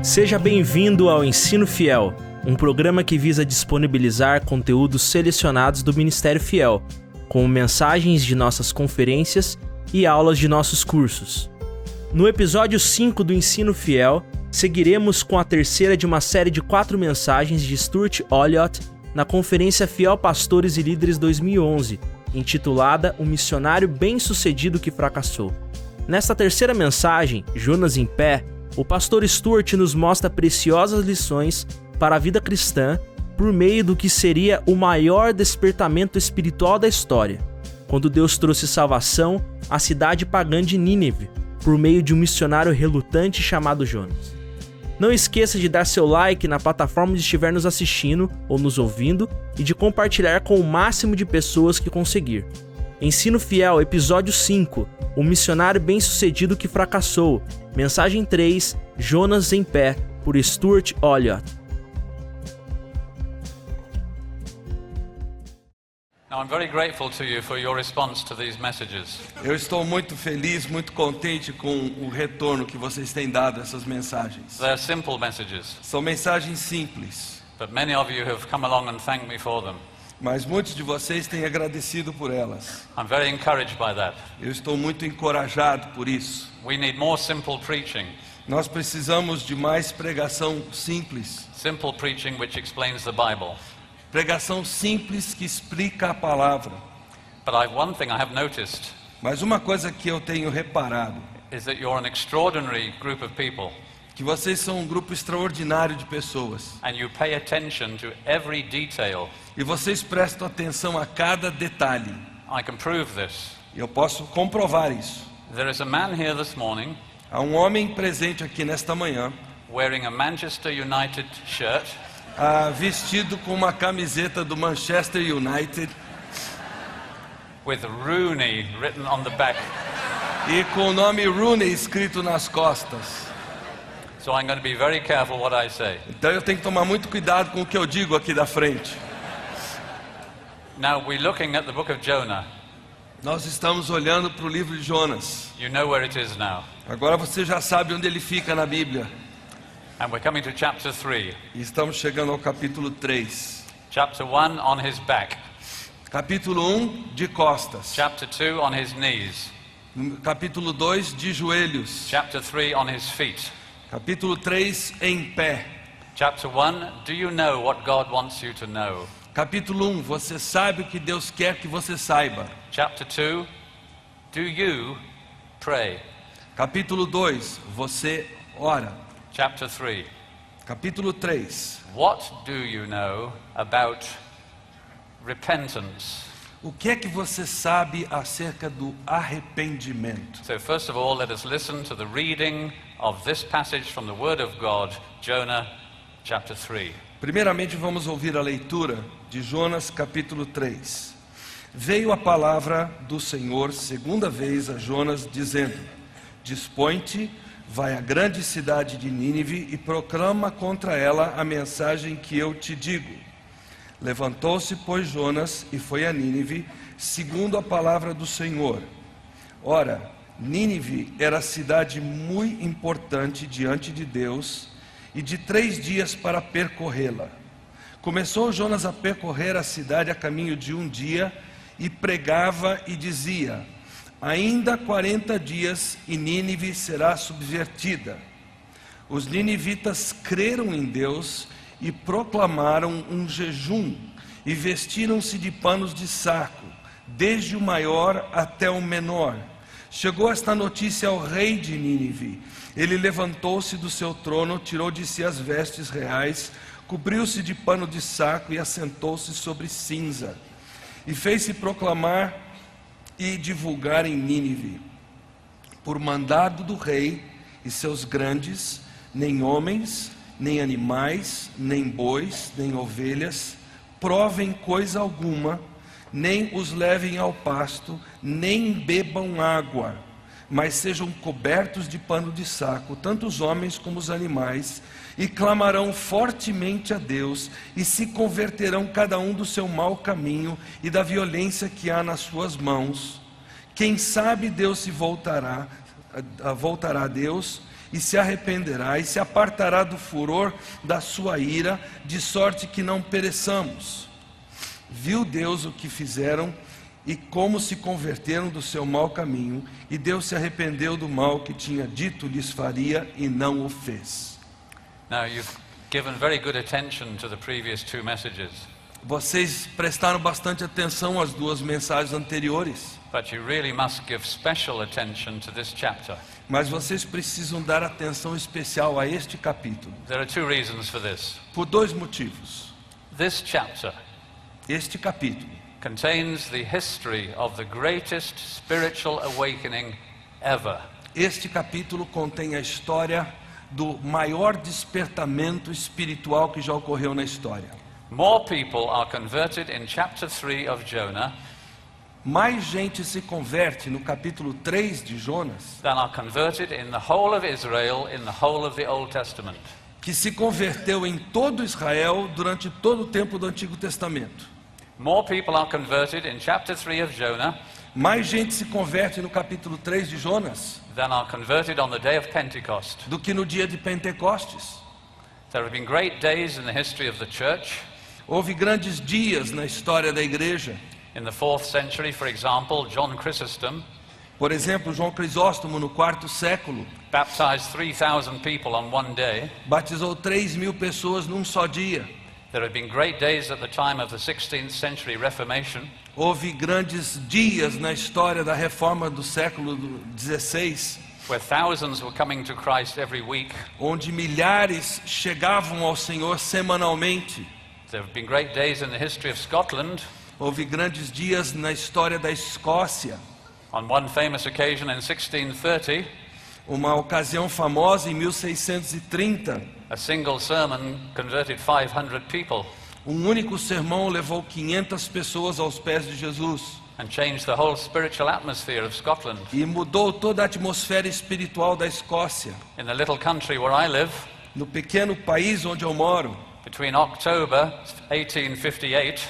Seja bem-vindo ao Ensino Fiel, um programa que visa disponibilizar conteúdos selecionados do Ministério Fiel, como mensagens de nossas conferências e aulas de nossos cursos. No episódio 5 do Ensino Fiel, seguiremos com a terceira de uma série de 4 mensagens de Stuart Olyott na Conferência Fiel Pastores e Líderes 2011, intitulada O Missionário Bem-Sucedido que Fracassou. Nesta terceira mensagem, Jonas em Pé, o pastor Stuart nos mostra preciosas lições para a vida cristã por meio do que seria o maior despertamento espiritual da história, quando Deus trouxe salvação à cidade pagã de Nínive, por meio de um missionário relutante chamado Jonas. Não esqueça de dar seu like na plataforma onde estiver nos assistindo ou nos ouvindo e de compartilhar com o máximo de pessoas que conseguir. Ensino Fiel, episódio 5, o missionário bem-sucedido que fracassou. Mensagem 3, Jonas em Pé, por Stuart Olyott. Now, I'm very grateful to you for your response to these messages. Eu estou muito feliz, muito contente com o retorno que vocês têm dado a essas mensagens. They're simple messages, São mensagens simples, but many of you have come along and thanked me for them. mas muitos de vocês têm agradecido por elas. I'm very encouraged by that. Eu estou muito encorajado por isso. We need more simple preaching. Nós precisamos de mais pregação simples. Simple preaching which explains the Bible. Pregação simples que explica a palavra. But one thing I have noticed Mas uma coisa que eu tenho reparado, is that you're an extraordinary group of people, que vocês são um grupo extraordinário de pessoas. and you pay attention to every detail. E vocês prestam atenção a cada detalhe. I can prove this. Eu posso comprovar isso. There is a man here this morning Há um homem presente aqui nesta manhã, wearing a Manchester United shirt vestido com uma camiseta do Manchester United with Rooney written on the back. e com o nome Rooney escrito nas costas. So I'm going to be very careful what I say. Então eu tenho que tomar muito cuidado com o que eu digo aqui da frente. Now we're looking at the book of Jonah. Nós estamos olhando para o livro de Jonas. You know where it is now. Agora você já sabe onde ele fica na Bíblia. And we're coming to chapter 3. E estamos chegando ao capítulo 3. Chapter 1 on his back. Capítulo 1, de costas. Chapter 2 on his knees. Capítulo 2, de joelhos. Chapter 3 on his feet. Capítulo 3, em pé. Chapter 1, do you know what God wants you to know? Capítulo 1, você sabe o que Deus quer que você saiba. Chapter 2, do you pray? Capítulo 2, você ora. Chapter 3, Capítulo 3, what do you know about repentance? o que é que você sabe acerca do arrependimento? So first of all, let us listen to the reading of this passage from the Word of God, Jonah chapter 3. Primeiramente vamos ouvir a leitura de Jonas capítulo 3. Veio a palavra do Senhor segunda vez a Jonas dizendo: Dispõe-te, vai à grande cidade de Nínive e proclama contra ela a mensagem que eu te digo. Levantou-se, pois, Jonas e foi a Nínive, segundo a palavra do Senhor. Ora, Nínive era cidade muito importante diante de Deus, e de 3 dias para percorrê-la. Começou Jonas a percorrer a cidade a caminho de 1 dia, e pregava e dizia: Ainda 40 dias e Nínive será subvertida. Os ninivitas creram em Deus e proclamaram um jejum e vestiram-se de panos de saco, desde o maior até o menor. Chegou esta notícia ao rei de Nínive. Ele levantou-se do seu trono, tirou de si as vestes reais, cobriu-se de pano de saco e assentou-se sobre cinza. E fez-se proclamar e divulgar em Nínive, por mandado do rei e seus grandes, nem homens, nem animais, nem bois, nem ovelhas, provem coisa alguma, nem os levem ao pasto, nem bebam água, mas sejam cobertos de pano de saco, tanto os homens como os animais, e clamarão fortemente a Deus, e se converterão cada um do seu mau caminho e da violência que há nas suas mãos. Quem sabe Deus se voltará a Deus, e se arrependerá, e se apartará do furor da sua ira, de sorte que não pereçamos. Viu Deus o que fizeram e como se converteram do seu mau caminho, e Deus se arrependeu do mal que tinha dito lhes faria e não o fez. Now you've given very good attention to the previous two messages, Vocês prestaram bastante atenção às duas mensagens anteriores, but you really must give special attention to this chapter. mas vocês precisam dar atenção especial a este capítulo, There are two reasons for this. por dois motivos. This chapter Este capítulo contains the history of the greatest spiritual awakening ever. Este capítulo contém a história do maior despertamento espiritual que já ocorreu na história. More people are converted in chapter 3 of Jonah Mais gente se converte no capítulo 3 de Jonas, than are converted in the whole of Israel in the whole of the Old Testament. que se converteu em todo Israel durante todo o tempo do Antigo Testamento. More people are converted in chapter 3 of Jonah Mais gente se converte no capítulo 3 de Jonas than are converted on the day of Pentecost. do que no dia de Pentecostes. There have been great days in the history of the church. Houve grandes dias na história da igreja. In the 4th century, for example, John Chrysostom Por exemplo, João Crisóstomo, no 4º século, baptized 3,000 people on one day. batizou 3.000 pessoas num só dia. There have been great days at the time of the 16th century Reformation. Houve grandes dias na história da reforma do século XVI, Where thousands were coming to Christ every week. onde milhares chegavam ao Senhor semanalmente. There have been great days in the history of Scotland. Houve grandes dias na história da Escócia. On one famous occasion in 1630, Uma ocasião famosa em 1630, a single sermon converted 500 people único sermão levou 500 pessoas aos pés de Jesus and changed the whole spiritual atmosphere of Scotland. e mudou toda a atmosfera espiritual da Escócia. In the little country where I live, No pequeno país onde eu moro, between October 1858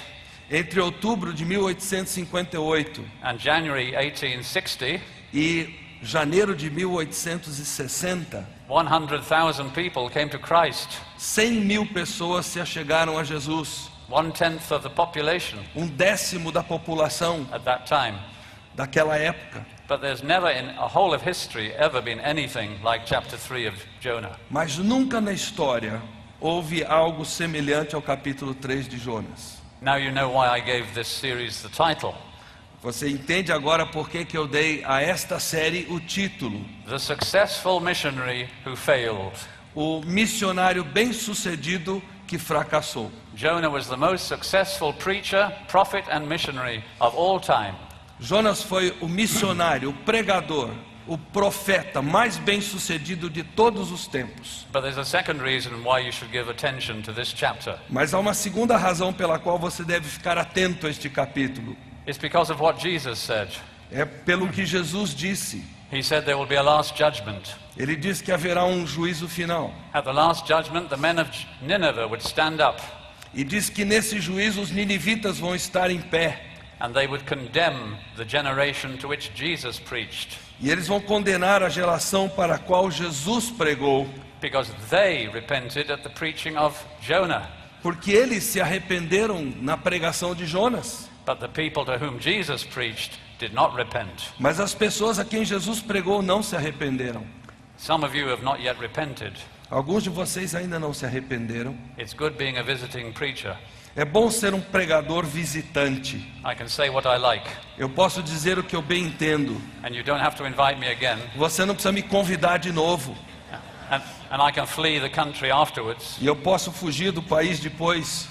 entre outubro de 1858 and January 1860, e janeiro de 1860, 100,000 people came to Christ, 100.000 pessoas se achegaram a Jesus, 1/10 of the population 1/10 da população at that time. daquela época. But there's never in a whole of history ever been anything like chapter 3 of Jonah. Mas nunca na história houve algo semelhante ao capítulo 3 de Jonas. Now you know why I gave this series the title. Você entende agora por que eu dei a esta série o título: The Successful Missionary Who Failed. O missionário bem-sucedido que fracassou. Jonah was the most successful preacher, prophet and missionary of all time. Jonas foi o missionário, o pregador, o profeta mais bem-sucedido de todos os tempos. But there's a second reason why you should give attention to this chapter. Mas há uma segunda razão pela qual você deve ficar atento a este capítulo. It's because of what Jesus said. É pelo que Jesus disse. He said there will be a last judgment. Ele disse que haverá um juízo final. At the last judgment, the men of Nineveh would stand up E diz que nesse juízo os ninivitas vão estar em pé. and they would condemn the generation to which Jesus preached, E eles vão condenar a geração para a qual Jesus pregou. because they repented at the preaching of Jonah. Porque eles se arrependeram na pregação de Jonas. But the people to whom Jesus preached did not repent. Mas as pessoas a quem Jesus pregou não se arrependeram. Some of you have not yet repented. Alguns de vocês ainda não se arrependeram. It's good being a visiting preacher. É bom ser um pregador visitante. I can say what I like, Eu posso dizer o que eu bem entendo. and you don't have to invite me again. Você não precisa me convidar de novo. And I can flee the country afterwards. E eu posso fugir do país depois.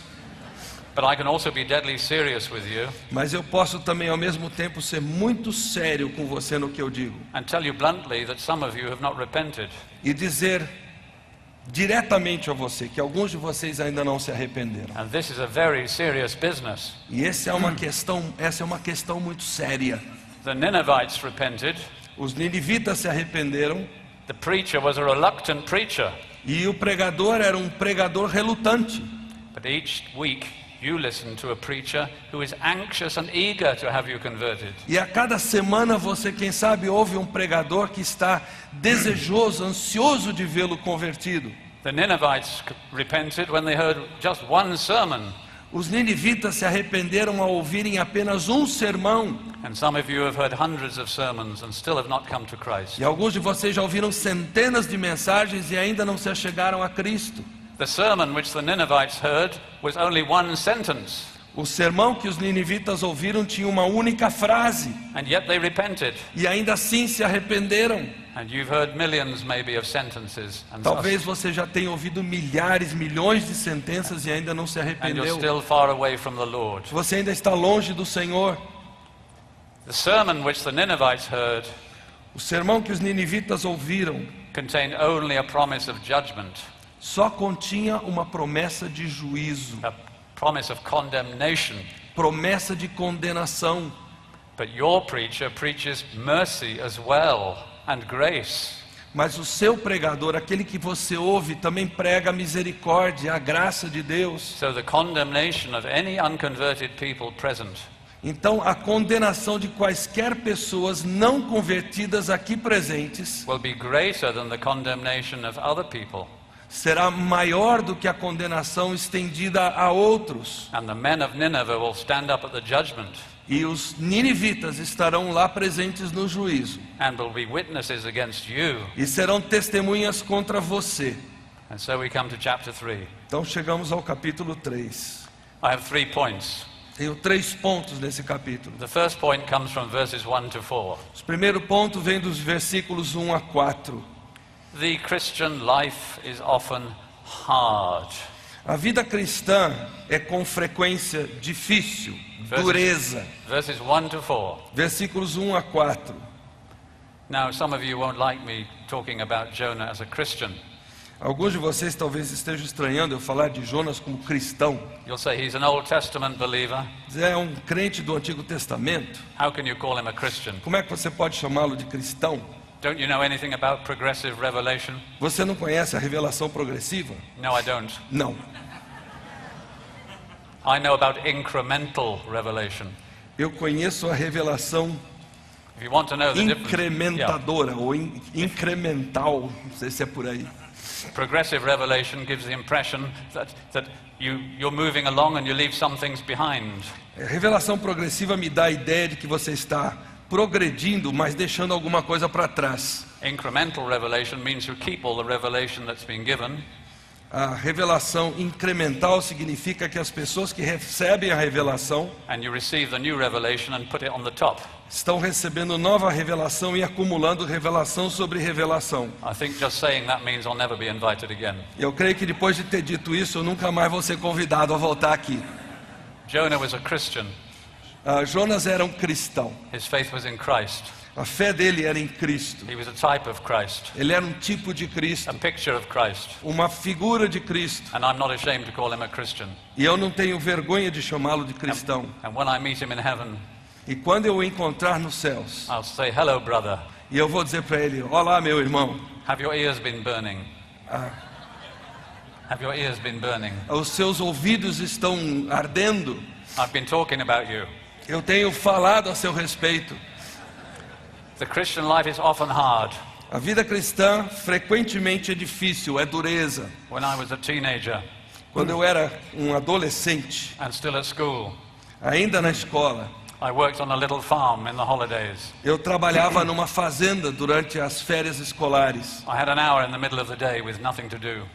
But I can also be deadly serious with you Mas eu posso também ao mesmo tempo ser muito sério com você no que eu digo. and tell you bluntly that some of you have not repented. E dizer diretamente a você que alguns de vocês ainda não se arrependeram. And this is a very serious business. E essa é uma questão muito séria. The Ninevites repented. Os ninivitas se arrependeram The preacher was a reluctant preacher. e o pregador era um pregador relutante. But each week you listen to a preacher who is anxious and eager to have you converted. E a cada semana você, quem sabe, ouve um pregador que está desejoso, ansioso de vê-lo convertido. The Ninevites repented when they heard just one sermon. Os ninivitas se arrependeram ao ouvirem apenas um sermão. And some of you have heard hundreds of sermons and still have not come to Christ. E alguns de vocês já ouviram centenas de mensagens e ainda não se achegaram a Cristo. The sermon which the Ninevites heard was only one sentence. O sermão que os ninivitas ouviram tinha uma única frase. And yet they repented. E ainda assim se arrependeram. And you've heard millions maybe of sentences. Talvez você já tenha ouvido milhares, milhões de sentenças e ainda não se And you're arrependeu. still far away from the Lord. Você ainda está longe do Senhor. The sermon which the Ninevites heard O sermão que os ninivitas ouviram contained only a promise of judgment, só continha uma promessa de juízo, a promise of condemnation. promessa de condenação. But your preacher preaches mercy as well and grace. Mas o seu pregador, aquele que você ouve, também prega a misericórdia, a graça de Deus. So the condemnation of any unconverted people present Então, a condenação de quaisquer pessoas não convertidas aqui presentes will be greater than the condemnation of other people. será maior do que a condenação estendida a outros. And the men of Nineveh will stand up at the judgment E os ninivitas estarão lá presentes no juízo and will be witnesses against you. e serão testemunhas contra você. And so we come to chapter 3. Então chegamos ao capítulo 3. I have 3 points. Tenho 3 pontos nesse capítulo. The first point comes from verses 1 to 4. O primeiro ponto vem dos versículos 1 a 4. The Christian life is often hard. A vida cristã é com frequência difícil, dureza. Verses 1 to 4. Versículos 1 a 4. Now, some of you won't like me talking about Jonah as a Christian. Alguns de vocês talvez estejam estranhando eu falar de Jonas como cristão. You'll say he's an Old Testament believer. É um crente do Antigo Testamento. How can you call him a Christian? Como é que você pode chamá-lo de cristão? Don't you know anything about progressive revelation? Você não conhece a revelação progressiva? No, I don't. Não. I know about incremental revelation. Eu conheço a revelação If you want to know the difference, incrementadora ou incremental, não sei se é por aí. progressive revelation gives the impression that you're moving along and you leave some things behind. A revelação progressiva me dá a ideia de que você está progredindo, mas deixando alguma coisa para trás. Incremental revelation means you keep all the revelation that's been given. A revelação incremental significa que as pessoas que recebem a revelação And you receive the new revelation and put it on the top. estão recebendo nova revelação e acumulando revelação sobre revelação. I think just saying that means I'll never be invited again. Eu creio que depois de ter dito isso, eu nunca mais vou ser convidado a voltar aqui. Jonah was a Christian. Jonas era um cristão. His faith was in Christ. A fé dele era em Cristo. He was a type of Christ, Ele era um tipo de a Cristo, picture of Christ. uma figura de Cristo. And I'm not ashamed to call him a Christian. E eu não tenho vergonha de chamá-lo de cristão. And when I meet him in heaven, E quando eu o encontrar nos céus, I'll say, hello, brother. e eu vou dizer para ele: olá, meu irmão. Have your ears been burning? Have your ears been burning? Os seus ouvidos estão ardendo. I've been talking about you. Eu tenho falado a seu respeito. The Christian life is often hard. A vida cristã frequentemente é difícil, é dureza. When I was a teenager Quando eu era um adolescente, and still at school, ainda na escola, I worked on a little farm in the holidays. eu trabalhava numa fazenda durante as férias escolares. I had an hour in the middle of the day with nothing to do.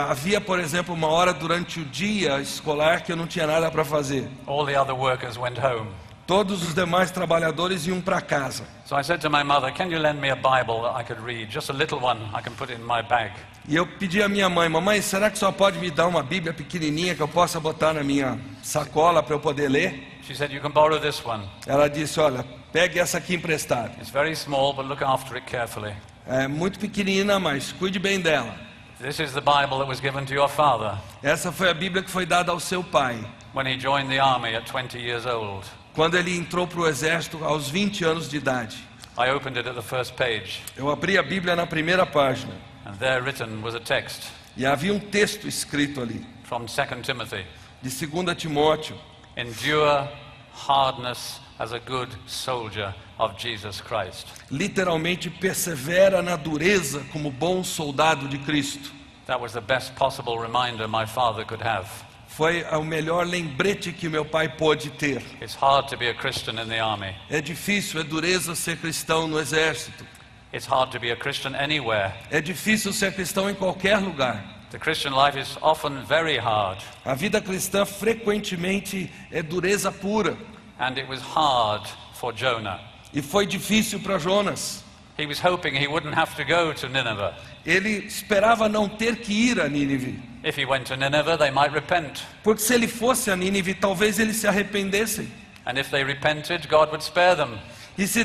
Havia, por exemplo, uma hora durante o dia escolar que eu não tinha nada para fazer. All the other workers went home. Todos os demais trabalhadores iam para casa. So I said to my mother, can you lend me a Bible that I could read? Just a little one I can put in my bag. E eu pedi à minha mãe: mamãe, será que só pode me dar uma Bíblia pequenininha que eu possa botar na minha sacola para eu poder ler? She said, you can borrow this one. Ela disse: olha, pegue essa aqui emprestada. It's very small, but look after it carefully. É muito pequenina, mas cuide bem dela. This is the Bible that was given to your father Essa foi a Bíblia que foi dada ao seu pai, when he joined the army at 20 years old. quando ele entrou para o exército aos 20 anos de idade. I opened it at the first page, Eu abri a Bíblia na primeira página and there written was a text e havia um texto escrito ali, from 2 Timothy. de 2 Timóteo. Endure hardness as a good soldier of Jesus Christ. Literalmente, persevera na dureza como bom soldado de Cristo. That was the best possible reminder my father could have. Foi o melhor lembrete que meu pai pôde ter. It's hard to be a Christian in the army. É difícil, é dureza ser cristão no exército. It's hard to be a Christian anywhere. É difícil ser cristão em qualquer lugar. The Christian life is often very hard. A vida cristã frequentemente é dureza pura. And it was hard for Jonah. E foi difícil para Jonas. He was hoping he wouldn't have to go to Nineveh. Ele esperava não ter que ir a Nínive. If he went to Nineveh, they might repent. Porque se ele fosse a Nínive, talvez eles se arrependessem. And if they repented, God would spare them. E se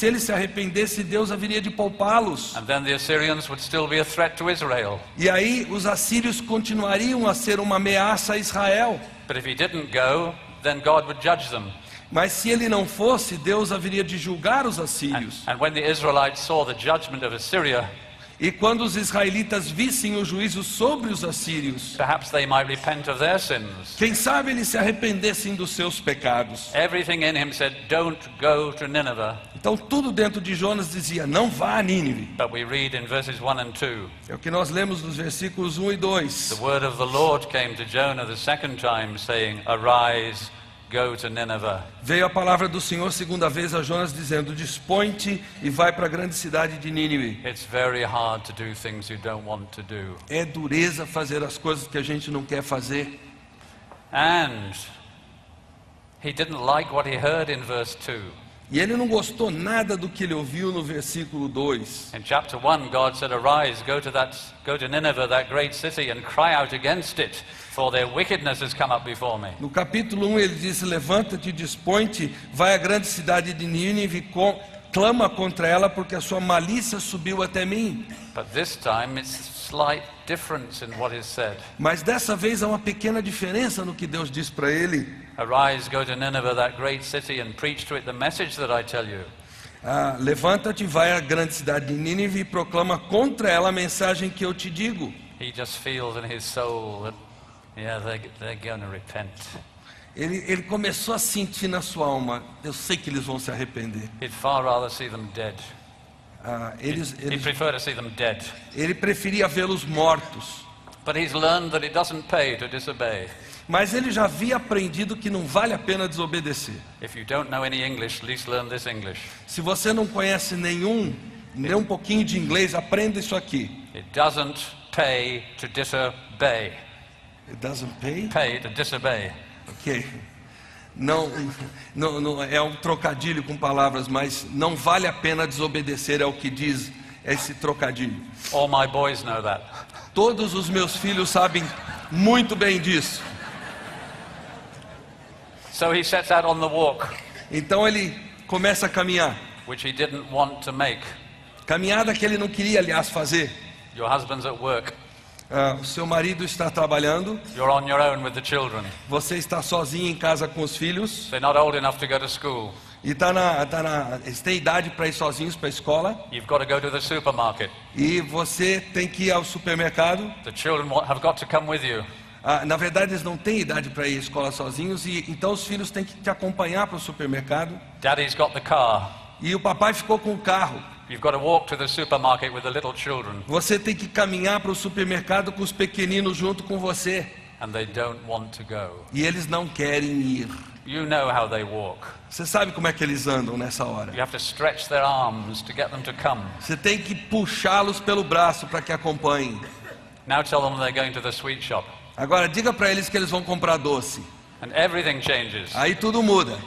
ele se arrependesse, Deus haveria de poupá-los. And then the Assyrians would still be a threat to Israel. E aí os assírios continuariam a ser uma ameaça a Israel. But if he didn't go, then God would judge them. Mas se ele não fosse, Deus haveria de julgar os assírios. And when the Israelites saw the judgment of Assyria, E quando os israelitas vissem o juízo sobre os assírios, perhaps they might repent of their sins. quem sabe eles se arrependessem dos seus pecados. Everything in him said, don't go to Nineveh. Então tudo dentro de Jonas dizia, não vá a Nínive. But we read in verses 1 and 2, É o que nós lemos nos versículos 1 e 2. the word of the Lord came to Jonah the second time, saying, arise, go to Nineveh. Veio a palavra do Senhor segunda vez a Jonas dizendo, dispõe-te e vai para a grande cidade de Nínive. It's very hard to do things you don't want to do. É dureza fazer as coisas que a gente não quer fazer. And he didn't like what he heard in verse 2. E ele não gostou nada do que ele ouviu no versículo 2. In chapter 1, God said, arise, go to Nineveh, that great city, and cry out against it, for their wickedness has come up before me. No capítulo 1 ele disse, levanta-te, dispõe-te, vai à grande cidade de Nínive, clama contra ela, porque a sua malícia subiu até mim. But this time it's slight difference in what is said. Mas dessa vez há uma pequena diferença no que Deus diz para ele. Arise, go to Nineveh, that great city, and preach to it the message that I tell you. Levanta-te, vai à grande cidade de Nínive e proclama contra ela a mensagem que eu te digo. He just feels in his soul that, yeah, they're going to repent. Ele começou a sentir na sua alma, eu sei que eles vão se arrepender. He'd far rather see them dead. He'd prefer to see them dead. Ele preferia vê-los mortos. But he's learned that it doesn't pay to disobey. Mas ele já havia aprendido que não vale a pena desobedecer. If you don't know any English, at least learn this English. Se você não conhece nem um pouquinho de inglês, aprenda isso aqui. It doesn't pay to disobey. It doesn't pay? Pay to disobey. Ok. Não, é um trocadilho com palavras, mas não vale a pena desobedecer, é o que diz esse trocadilho. All my boys know that. Todos os meus filhos sabem muito bem disso. So he sets out on the walk, Então ele começa a caminhar. which he didn't want to make. Caminhada que ele não queria, aliás, fazer. Your husband's at work. O seu marido está trabalhando, You're on your own with the children. você está sozinho em casa com os filhos They're not old enough to go to school. e eles têm idade para ir sozinhos para a escola You've got to go to the supermarket. e você tem que ir ao supermercado. The children have got to come with you. Na verdade, eles não têm idade para ir à escola sozinhos e então os filhos têm que te acompanhar para o supermercado. Daddy's got the car. E o papai ficou com o carro. You've got to walk to the supermarket with the little children. Você tem que caminhar para o supermercado com os pequeninos junto com você. And they don't want to go. E eles não querem ir. You know how they walk. Você sabe como é que eles andam nessa hora. You have to stretch their arms to get them to come. Você tem que puxá-los pelo braço para que acompanhem. Now tell them they're going to the sweet shop. Agora diga para eles que eles vão comprar doce. And everything changes. Aí tudo muda.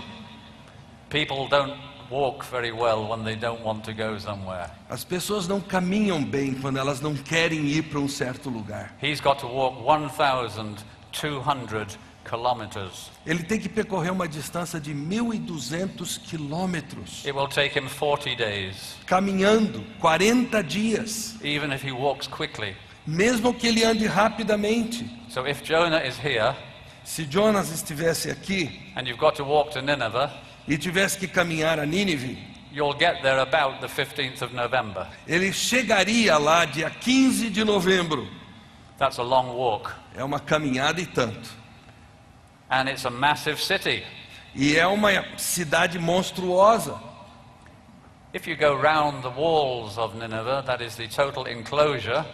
People don't walk very well when they don't want to go somewhere. As pessoas não caminham bem quando elas não querem ir para um certo lugar. He's got to walk 1,200 kilometers. Ele tem que percorrer uma distância de 1.200 quilômetros. It will take him 40 days, Caminhando 40 dias. even if he walks quickly. Mesmo que ele ande rapidamente. So if Jonah is here, Se Jonas estivesse aqui and you've got to walk to Nineveh, e tivesse que caminhar a Nínive, you'll get there about the 15th of November. ele chegaria lá dia 15 de novembro. That's a long walk. É uma caminhada e tanto. And it's a massive city. E é uma cidade monstruosa. If you go round the walls of Nineveh, that is the total enclosure,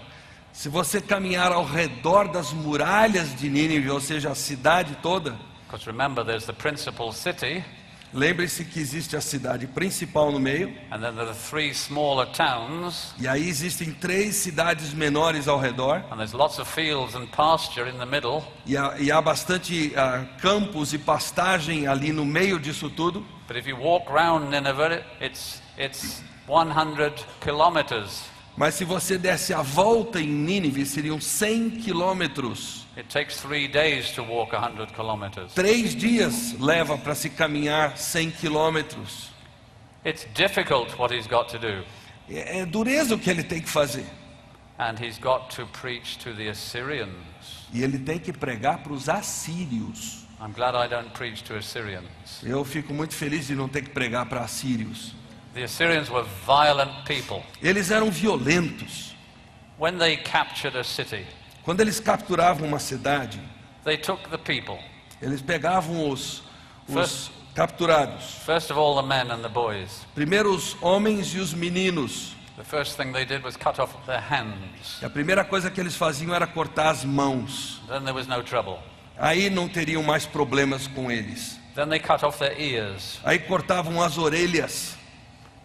Se você caminhar ao redor das muralhas de Nínive, ou seja, a cidade toda, because remember there's the principal city, lembre-se que existe a cidade principal no meio, and then there are 3 smaller towns, e aí existem 3 cidades menores ao redor, and there's lots of fields and pasture in the middle. e há bastante campos e pastagem ali no meio disso tudo. But if you walk round Nineveh, it's 100 kilometers. Mas se você desse a volta em Nínive, seriam 100 quilômetros. It takes 3 days to walk 100 kilometers. 3 dias leva para se caminhar 100 quilômetros. It's difficult what he's got to do. É dureza o que ele tem que fazer. And he's got to preach to the Assyrians. E ele tem que pregar para os assírios. I'm glad I don't preach to Assyrians. Eu fico muito feliz de não ter que pregar para assírios. The Assyrians were violent people. Eles eram violentos. When they captured a city, Quando eles capturavam uma cidade, they took the people. eles pegavam os capturados. First of all, the men and the boys. Primeiro os homens e os meninos. The first thing they did was cut off their hands. E a primeira coisa que eles faziam era cortar as mãos. Then there was no trouble. Aí não teriam mais problemas com eles. Then they cut off their ears. Aí cortavam as orelhas.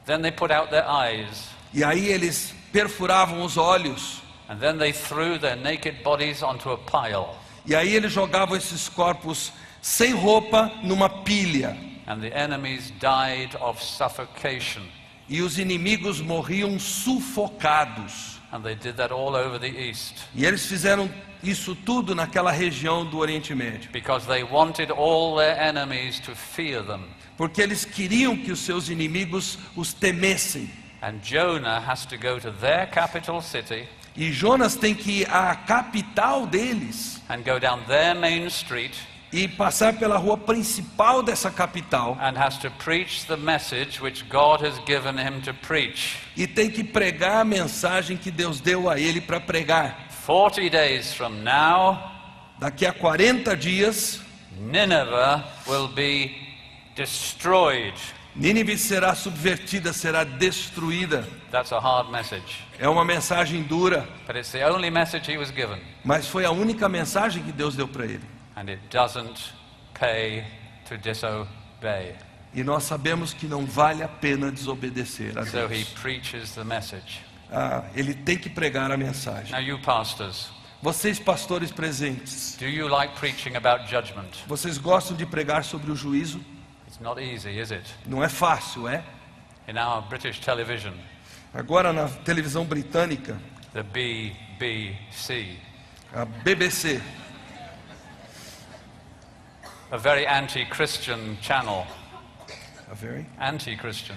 Then they put out their eyes. E aí eles perfuravam os olhos. And then they threw their naked bodies onto a pile. E aí eles jogavam esses corpos sem roupa numa pilha. And the enemies died of suffocation. E os inimigos morriam sufocados. And they did that all over the east. E eles fizeram isso tudo naquela região do Oriente Médio. Because they wanted all their enemies to fear them. Porque eles queriam que os seus inimigos os temessem. And Jonah has to go to their capital city E Jonas tem que ir à capital deles and go down their main street e passar pela rua principal dessa capital. and has to preach the message which God has given him to preach. E tem que pregar a mensagem que Deus deu a ele para pregar. 40 days from now, Daqui a 40 dias, Nineveh will be destroyed. Nínive será subvertida, será destruída. That's a hard message. É uma mensagem dura, But it's the only message he was given. mas foi a única mensagem que Deus deu para ele. And it doesn't pay to disobey. E nós sabemos que não vale a pena desobedecer a So he Deus. preaches the message. Ele tem que pregar a mensagem. Now you pastors, Vocês pastores presentes, do you like preaching about judgment? vocês gostam de pregar sobre o juízo? It's not easy, is it? Não é fácil, é? In our British television, Agora na televisão britânica, the BBC, a BBC, a very anti-Christian channel, a very, anti-Christian.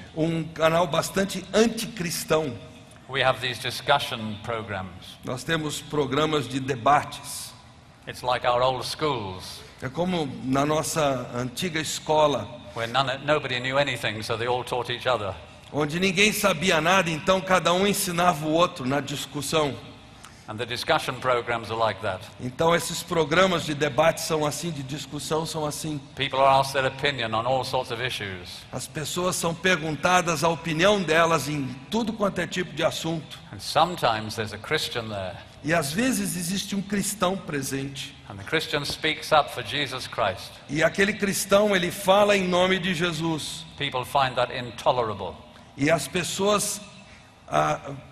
canal bastante anticristão. We have these discussion programs. Nós temos programas de debates. It's like our old schools, É como na nossa antiga escola, where nobody knew anything, so they all taught each other. onde ninguém sabia nada, então cada um ensinava o outro na discussão. And the discussion programs are like that. Então esses programas de debate são assim, de discussão são assim. People are asked their opinion on all sorts of issues. As pessoas são perguntadas a opinião delas em tudo quanto é tipo de assunto. And sometimes there's a Christian there, E às vezes existe um cristão presente. and the Christian speaks up for Jesus Christ. E aquele cristão, ele fala em nome de Jesus. People find that intolerable. E as pessoas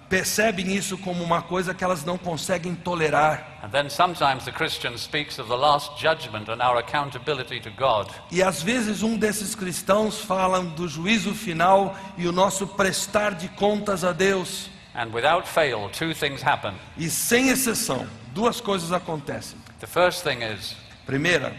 percebem isso como uma coisa que elas não conseguem tolerar. And then sometimes the Christian speaks of the last judgment and our accountability to God. E às vezes um desses cristãos fala do juízo final e o nosso prestar de contas a Deus. And without fail, 2 things happen. E sem exceção, 2 coisas acontecem. The first thing is Primeira,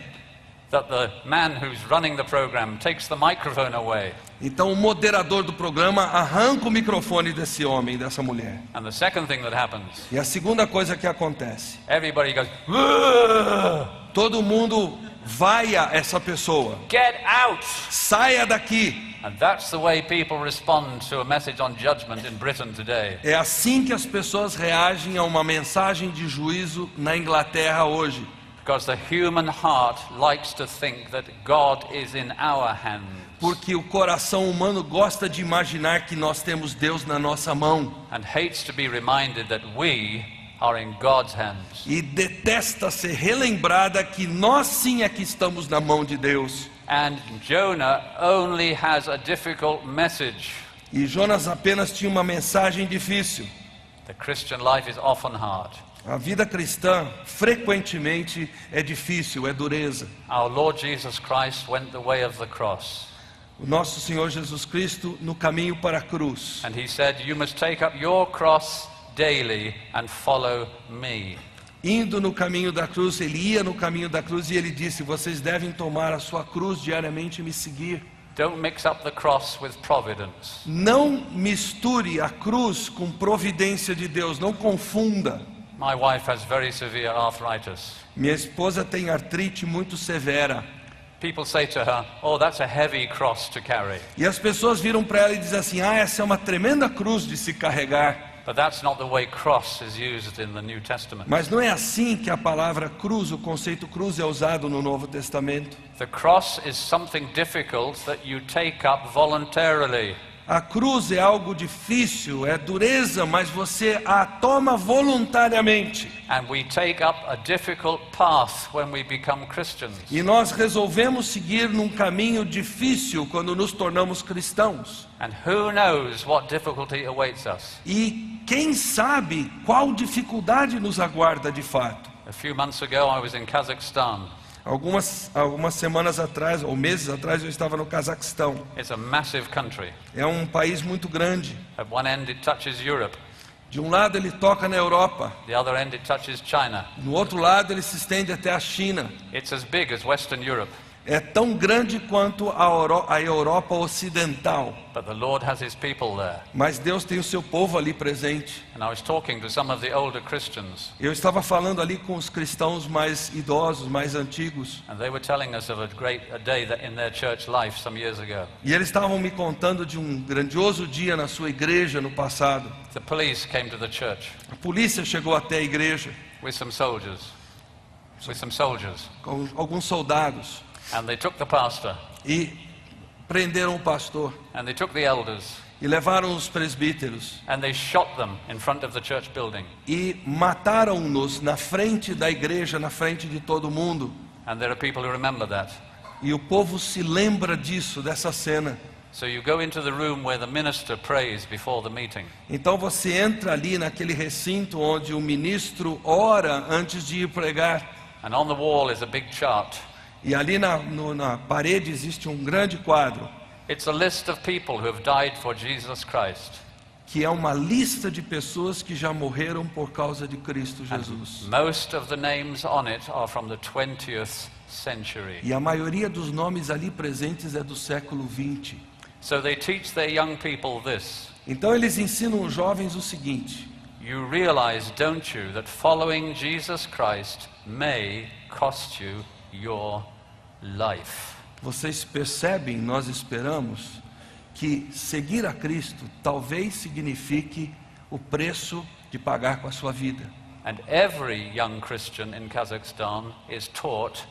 that the man who's running the program takes the microphone away. então o moderador do programa arranca o microfone desse homem, dessa mulher. And the second thing that happens, E a segunda coisa que acontece, everybody goes, "Ugh! todo mundo vaia essa pessoa. Get out!" Saia daqui. And that's the way people respond to a message on judgment in Britain today. É assim que as pessoas reagem a uma mensagem de juízo na Inglaterra hoje. Because the human heart likes to think that God is in our hands. Porque o coração humano gosta de imaginar que nós temos Deus na nossa mão. And hates to be reminded that we are in God's hands. E detesta ser relembrada que nós sim é que estamos na mão de Deus. And Jonah only has a difficult message. E Jonas apenas tinha uma mensagem difícil. The Christian life is often hard. A vida cristã frequentemente é difícil, é dureza. Our Lord Jesus Christ went the way of the cross. O nosso Senhor Jesus Cristo no caminho para a cruz. And he said, you must take up your cross daily and follow me. Indo no caminho da cruz, ele ia no caminho da cruz e ele disse: vocês devem tomar a sua cruz diariamente e me seguir. Don't mix up the cross with providence. Não misture a cruz com providência de Deus, não confunda. My wife has very severe arthritis. Minha esposa tem artrite muito severa. People say to her, oh, that's a heavy cross to carry. E as pessoas viram para ela e dizem assim: essa é uma tremenda cruz de se carregar. But that's not the way cross is used in the New Testament. Mas não é assim que a palavra cruz, o conceito cruz é usado no Novo Testamento. The cross is something difficult that you take up voluntarily. A cruz é algo difícil, é dureza, mas você a toma voluntariamente. And we take up a difficult path when we become Christians. E nós resolvemos seguir num caminho difícil quando nos tornamos cristãos. And who knows what difficulty awaits us? E quem sabe qual dificuldade nos aguarda de fato. A few months ago I was in Kazakhstan. Algumas semanas atrás, ou meses atrás, eu estava no Cazaquistão. It's a massive country. É um país muito grande. At one end it touches Europe. De um lado ele toca na Europa. The other end it touches China. No outro lado ele se estende até a China. It's as big as Western Europe. É tão grande quanto a Europa Ocidental. But the Lord has his people there. Mas Deus tem o seu povo ali presente. And I was talking to some of the older Christians. Eu estava falando ali com os cristãos mais idosos, mais antigos. And they were telling us of a day that in their church life some years ago. E eles estavam me contando de um grandioso dia na sua igreja no passado. The police came to the church A polícia chegou até a igreja with some soldiers. com alguns soldados And they took the pastor. e prenderam o pastor And they took the elders. e levaram os presbíteros And they shot them in front of the church building. e mataram-nos na frente da igreja, na frente de todo mundo. And there are people who remember that. E o povo se lembra disso, dessa cena. So you go into the room where the minister prays before the meeting. Então você entra ali naquele recinto onde o ministro ora antes de ir pregar. And on the wall is a big chart. E ali na parede existe um grande quadro, It's a list of people who have died for Jesus Christ. que é uma lista de pessoas que já morreram por causa de Cristo Jesus. Most of the names on it are from the 20th century. E a maioria dos nomes ali presentes é do século 20. So they teach their young people this. Então eles ensinam os jovens o seguinte: You realize, don't you, that following Jesus Christ may cost you your life. vocês percebem, nós esperamos, que seguir a Cristo talvez signifique o preço de pagar com a sua vida. And every young Christian in Kazakhstan is taught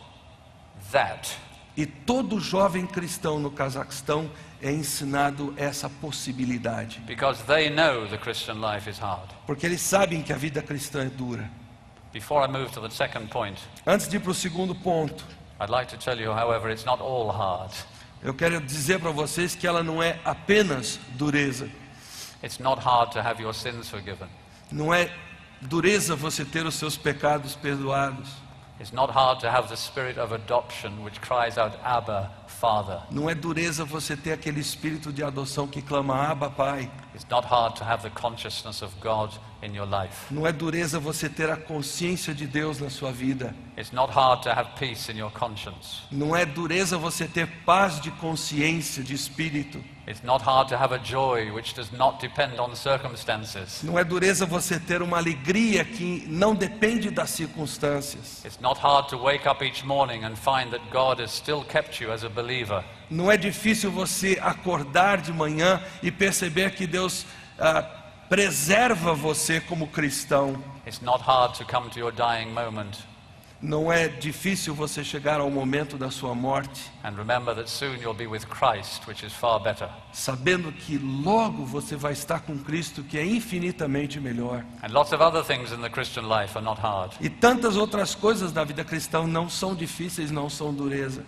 that. E todo jovem cristão no Cazaquistão é ensinado essa possibilidade. Because they know the Christian life is hard. Porque eles sabem que a vida cristã é dura. Before I move to the second point, Antes de ir para o segundo ponto, I'd like to tell you, however, it's not all hard. eu quero dizer para vocês que ela não é apenas dureza. It's not hard to have your sins forgiven. Não é dureza você ter os seus pecados perdoados. It's not hard to have the spirit of adoption which cries out, Abba, Father. Não é dureza você ter aquele espírito de adoção que clama Abba, Pai. It's not hard to have the consciousness of God in your life. Não é dureza você ter a consciência de Deus na sua vida. It's not hard to have peace in your conscience. Não é dureza você ter paz de consciência, de espírito. It's not hard to have a joy which does not depend on circumstances. Não é dureza você ter uma alegria que não depende das circunstâncias. It's not hard to wake up each morning and find that God has still kept you as a believer. Não é difícil você acordar de manhã e perceber que Deus preserva você como cristão. It's not hard to come to your dying moment Não é difícil você chegar ao momento da sua morte, and remember that soon you'll be with Christ, which is far better. sabendo que logo você vai estar com Cristo, que é infinitamente melhor. And lots of other things in the Christian life are not hard. E tantas outras coisas da vida cristã não são difíceis, não são dureza.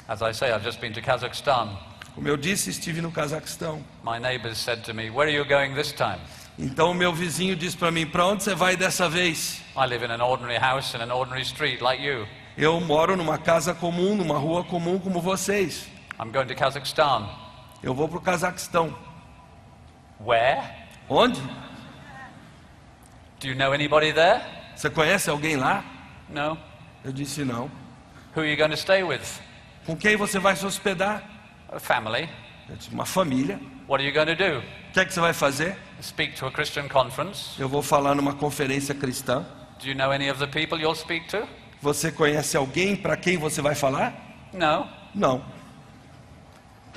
As I say, I've just been to Kazakhstan. Como eu disse, estive no Cazaquistão. My neighbors said to me, "Where are you going this time?" Então o meu vizinho disse para mim: para onde você vai dessa vez? I live in an ordinary house in an ordinary street like you. Eu moro numa casa comum, numa rua comum como vocês. I'm going to Kazakhstan. Eu vou para o Cazaquistão. Where? Onde? Do you know anybody there? Você conhece alguém lá? No. Eu disse: não. Who are you going to stay with? Com quem você vai se hospedar? A family. Eu disse: uma família. What are you going to do? O que é que você vai fazer? Speak to a Christian conference? Eu vou falar numa conferência cristã. Do you know any of the people you'll speak to? Você conhece alguém para quem você vai falar? No. Não.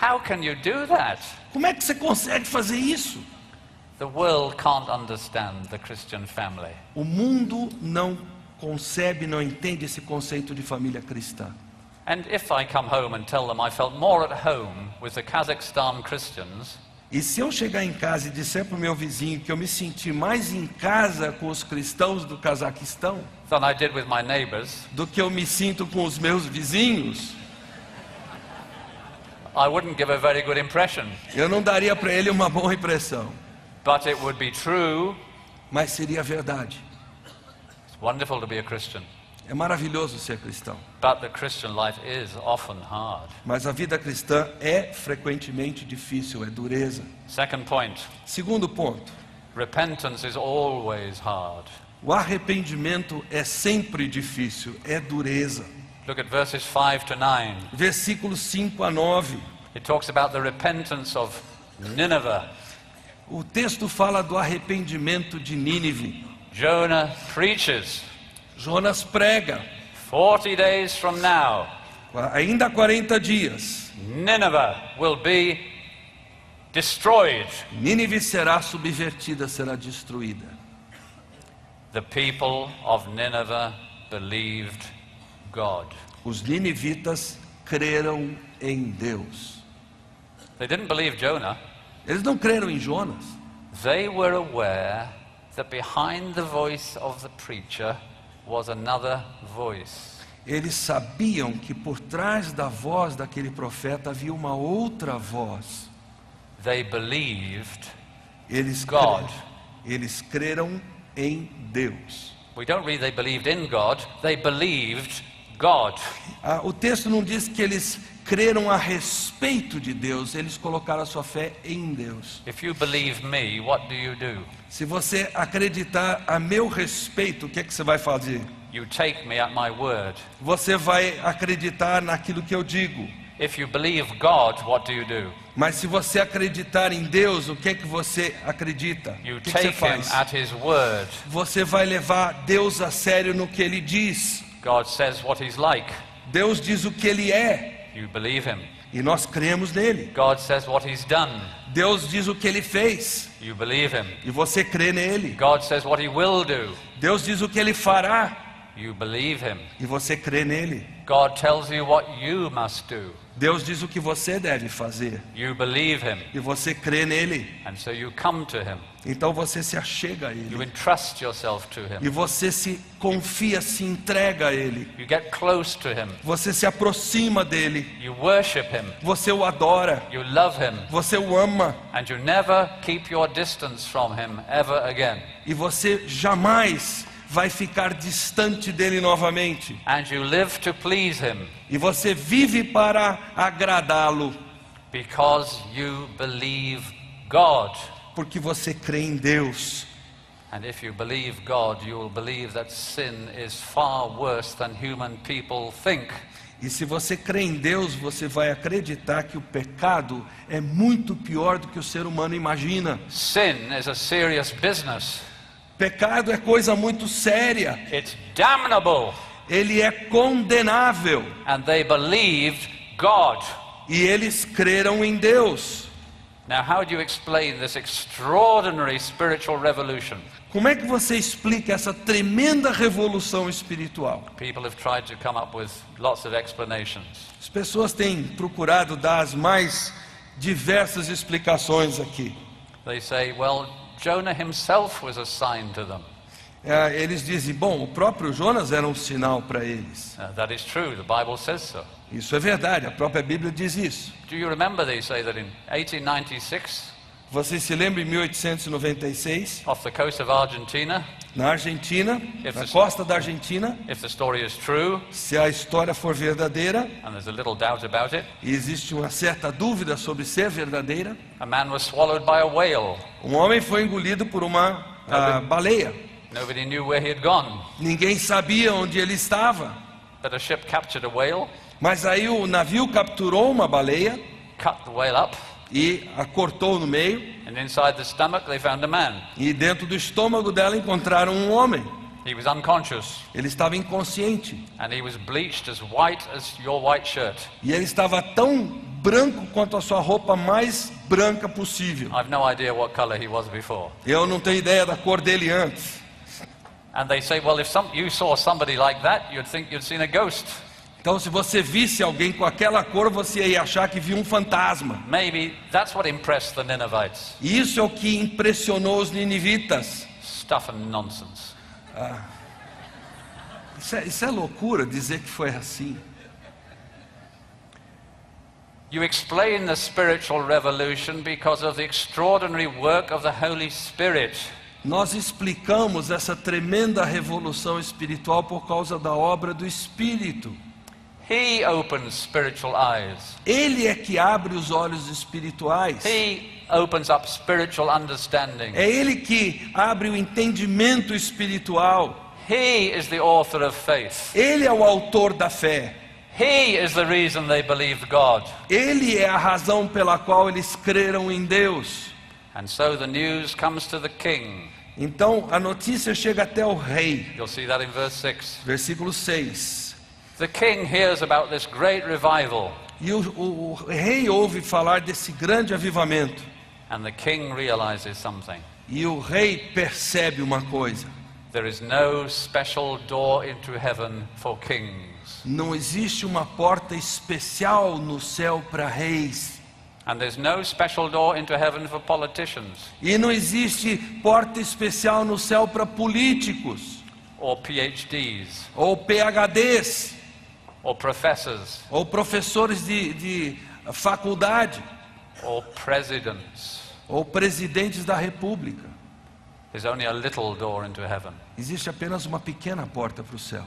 How can you do that? Como é que você consegue fazer isso? The world can't understand the Christian family. O mundo não concebe, não entende esse conceito de família cristã. And if I come home and tell them I felt more at home with the Kazakhstan Christians, E se eu chegar em casa e disser para o meu vizinho que eu me senti mais em casa com os cristãos do Cazaquistão than I did with my neighbors, do que eu me sinto com os meus vizinhos, I wouldn't give a very good impression. eu não daria para ele uma boa impressão. But it would be true. Mas seria verdade. It's wonderful to be a Christian. É maravilhoso ser cristão. But the Christian life is often hard. Mas a vida cristã é frequentemente difícil, é dureza. Second point, Segundo ponto, repentance is always hard. o arrependimento é sempre difícil, é dureza. Look at verses 5 to 9. Versículos 5 a 9. It talks about the repentance of Nineveh. O texto fala do arrependimento de Nínive. Jonah preaches. Jonas prega. 40 days from now, Ainda há 40 dias, Nineveh will be destroyed. Nínive será subvertida, será destruída. The people of Nineveh believed God. Os ninivitas creram em Deus. They didn't believe Jonah. Eles não creram em Jonas. They were aware that behind the voice of the preacher was another voice. Eles sabiam que por trás da voz daquele profeta havia uma outra voz. They believed Eles God. Eles creram em Deus. We don't read they believed in God, they believed God. O texto não diz que eles creram a respeito de Deus, eles colocaram a sua fé em Deus. If you believe me, what do you do? Se você acreditar a meu respeito, o que é que você vai fazer? You take me at my word. Você vai acreditar naquilo que eu digo. If you believe God, what do you do? Mas se você acreditar em Deus, o que é que você acredita? You O que você take him faz? at his word. Você vai levar Deus a sério no que Ele diz. God says what he's like. Deus diz o que Ele é. You believe him. E nós cremos nele. God says what he's done. Deus diz o que Ele fez. You believe him. E você crê nele. God says what he will do. Deus diz o que Ele fará. You believe him. E você crê nele. God tells you what you must do. Deus diz o que você deve fazer. You believe him. E você crê nele. And so you come to him. Então você se achega a You ele. entrust yourself to E him. você se confia, se entrega a ele. You get close to him. Você se aproxima dele. You worship him. Você o adora. You love him. Você o ama. And you never keep your distance from him ever again. E você jamais vai ficar distante dele novamente. And you live to please him E você vive para agradá-lo. because you believe God. Porque você crê em Deus. And if you believe God, you will believe that sin is far worse than human people think. E se você crê em Deus, você vai acreditar que o pecado é muito pior do que o ser humano imagina. Sin is a serious business. Pecado é coisa muito séria. It's damnable. Ele é condenável. And they believed God. E eles creram em Deus. Now, how do you explain this extraordinary spiritual revolution? Como é que você explica essa tremenda revolução espiritual? People have tried to come up with lots of explanations. As pessoas têm procurado dar as mais diversas explicações aqui. They say, well, Jonah himself was a sign to them. Eles dizem, bom, o próprio Jonas era um sinal para eles. That is true, the Bible says so. Isso é verdade, a própria Bíblia diz isso. Do you remember they say that in 1896, Você se lembra em 1896, off the coast of Argentina, na Argentina, na costa da Argentina, if the story is true, se a história for verdadeira, and there's a little doubt about it, e existe uma certa dúvida sobre ser verdadeira, a man was swallowed by a whale. um homem foi engolido por uma baleia. Nobody knew where he had gone, Ninguém sabia onde ele estava. but a ship captured a whale, Mas aí o navio capturou uma baleia cut the whale up, e a cortou no meio. and inside the stomach they found a man. E dentro do estômago dela encontraram um homem. He was unconscious, Ele estava inconsciente. and he was bleached as white as your white shirt. E ele estava tão branco quanto a sua roupa mais branca possível. I've no idea what color he was before. Eu não tenho ideia da cor dele antes. And they say, well, if you saw somebody like that, you'd think you'd seen a ghost. Então, se você visse alguém com aquela cor, você ia achar que viu um fantasma. Maybe that's what impressed the Ninevites. E isso é o que impressionou os ninivitas. Stuff and nonsense. Isso é loucura dizer que foi assim. You explain the spiritual revolution because of the extraordinary work of the Holy Spirit. Nós explicamos essa tremenda revolução espiritual por causa da obra do Espírito. He opens spiritual eyes. Ele é que abre os olhos espirituais. He opens up spiritual understanding. É Ele que abre o entendimento espiritual. He is the author of faith. Ele é o autor da fé. He is the reason they believed God. Ele é a razão pela qual eles creram em Deus. And so the news comes to the king. Então a notícia chega até o rei. You'll see that in verse 6. Versículo 6. The king hears about this great revival. E o rei ouve falar desse grande avivamento. And the king realizes something. E o rei percebe uma coisa. There is no special door into heaven for kings. Não existe uma porta especial no céu para reis. And there's no special door into heaven for politicians E não existe porta especial no céu para políticos, or PhDs ou PhDs, or professors ou professores de faculdade, or presidents. ou presidentes da república. There's only a little door into heaven. Existe apenas uma pequena porta para o céu.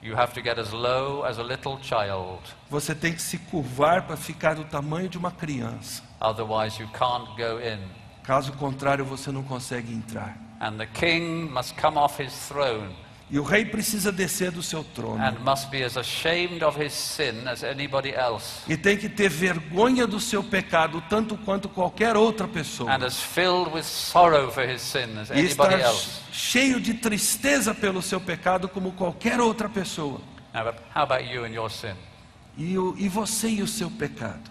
You have to get as low as a little child. Você tem que se curvar para ficar do tamanho de uma criança. Otherwise you can't go in. Caso contrário, você não consegue entrar. And the king must come off his throne E o rei precisa descer do seu trono. and must be as ashamed of his sin as anybody else, E tem que ter vergonha do seu pecado, tanto quanto qualquer outra pessoa. and as filled with sorrow for his sin as E estar anybody else. cheio de tristeza pelo seu pecado, como qualquer outra pessoa. Now, but how about you and your sin? E você e o seu pecado?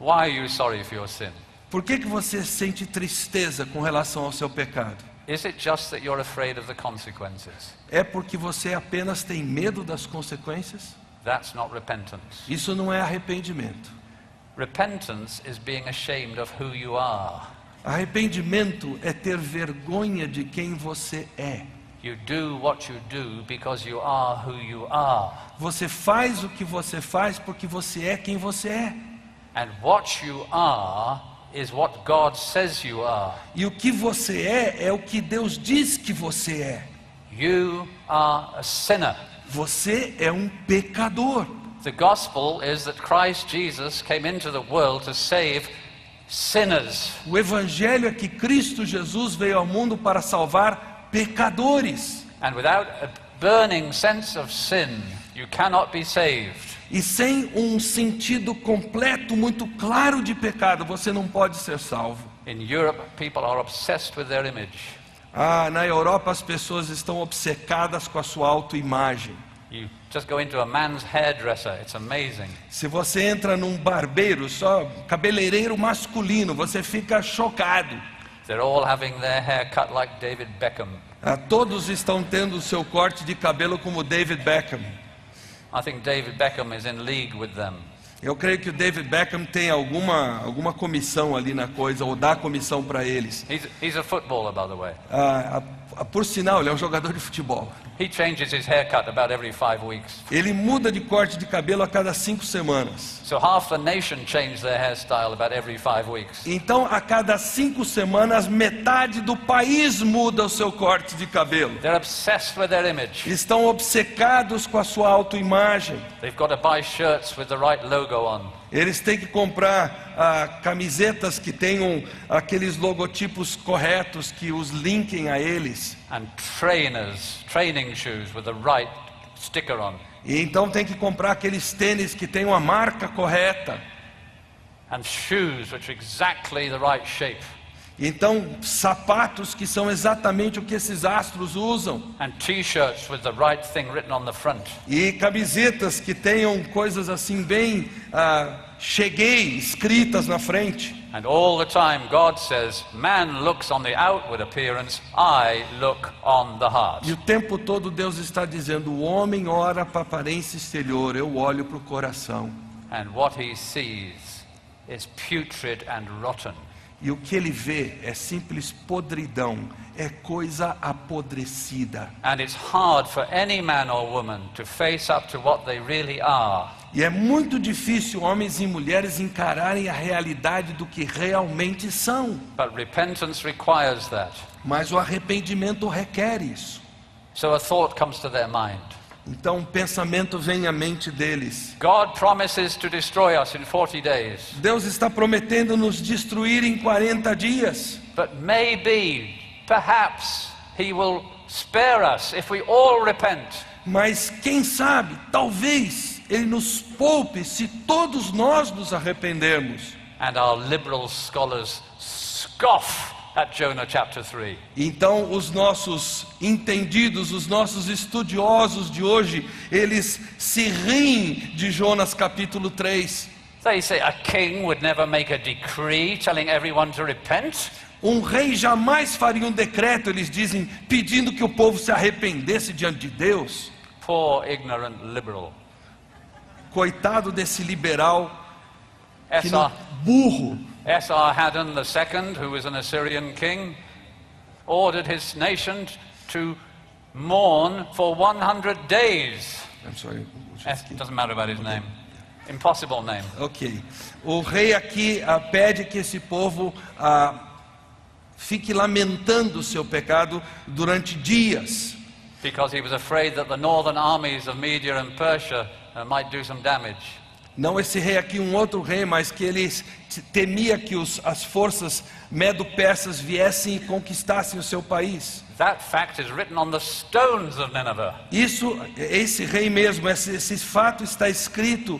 Why are you sorry for your sin? Por que você sente tristeza com relação ao seu pecado? Is it just that you're afraid of the consequences? É porque você apenas tem medo das consequências? That's not repentance. Isso não é arrependimento. Repentance is being ashamed of who you are. Arrependimento é ter vergonha de quem você é. You do what you do because you are who you are. Você faz o que você faz porque você é quem você é. And what you are is what God says you are. E o que você é o que Deus diz que você é. You are a sinner. Você é um pecador. The gospel is that Christ Jesus came into the world to save sinners. O evangelho é que Cristo Jesus veio ao mundo para salvar pecadores. And without a burning sense of sin, you cannot be saved. E sem um sentido completo, muito claro de pecado, você não pode ser salvo. In Europe, people are obsessed with their image. Na Europa as pessoas estão obcecadas com a sua autoimagem. You just go into a man's hairdresser, it's amazing. Se você entra num barbeiro, só cabeleireiro masculino, você fica chocado. They're all having their hair cut like David Beckham. Todos estão tendo o seu corte de cabelo como David Beckham. I think David Beckham is in league with them. Eu creio que o David Beckham tem alguma comissão ali na coisa, ou dá comissão para eles. He's a footballer, by the way. Por sinal, ele é um jogador de futebol. He changes his haircut about every 5 weeks. Ele muda de corte de cabelo a cada 5 semanas. So half the nation change their hairstyle about every 5 weeks. Então, a cada 5 semanas, metade do país muda o seu corte de cabelo. They're obsessed with their image. Estão obcecados com a sua autoimagem. They've got to buy shirts with the right logo on. Eles têm que comprar camisetas que tenham aqueles logotipos corretos, que os linkem a eles. And training shoes with the right sticker on. E então tem que comprar aqueles tênis que tenham a marca correta. And shoes which are exactly the right shape. Então, sapatos que são exatamente o que esses astros usam. And t-shirts with the right thing written on the front. E camisetas que tenham coisas assim bem cheguei escritas na frente. And all the time God says, man looks on the outward appearance, I look on the heart. E o tempo todo Deus está dizendo, o homem ora para a aparência exterior, eu olho para o coração. And what he sees is putrid and rotten. E o que ele vê é simples podridão, é coisa apodrecida. And it's hard for any man or woman to face up to what they really are. E é muito difícil homens e mulheres encararem a realidade do que realmente são. But repentance requires that. Mas o arrependimento requer isso. So a thought comes to their mind. Então, um pensamento vem à mente deles. God promises to destroy us in 40 days. Deus está prometendo nos destruir em 40 dias. But perhaps, He will spare us if we all repent. Mas quem sabe, talvez Ele nos poupe se todos nós nos arrependermos. And our liberal scholars scoff at Jonah chapter 3. Então os nossos entendidos, os nossos estudiosos de hoje, eles se riem de Jonas capítulo 3. They say a king would never make a decree telling everyone to repent. Um rei jamais faria um decreto, eles dizem, pedindo que o povo se arrependesse diante de Deus. Poor ignorant liberal. Coitado desse liberal que S.R. burro. Esarhaddon II, who was an Assyrian king, ordered his nation to mourn for 100 days. I'm sorry. It doesn't matter about his name. Impossible name. Ok. O rei aqui pede que esse povo fique lamentando o seu pecado durante dias. Because he was afraid that the northern armies of Media and Persia might do some damage. Não esse rei aqui, um outro rei, mas que ele temia que as forças medo-persas viessem e conquistassem o seu país. That fact is written on the stones of Nineveh. Esse rei mesmo, esse fato está escrito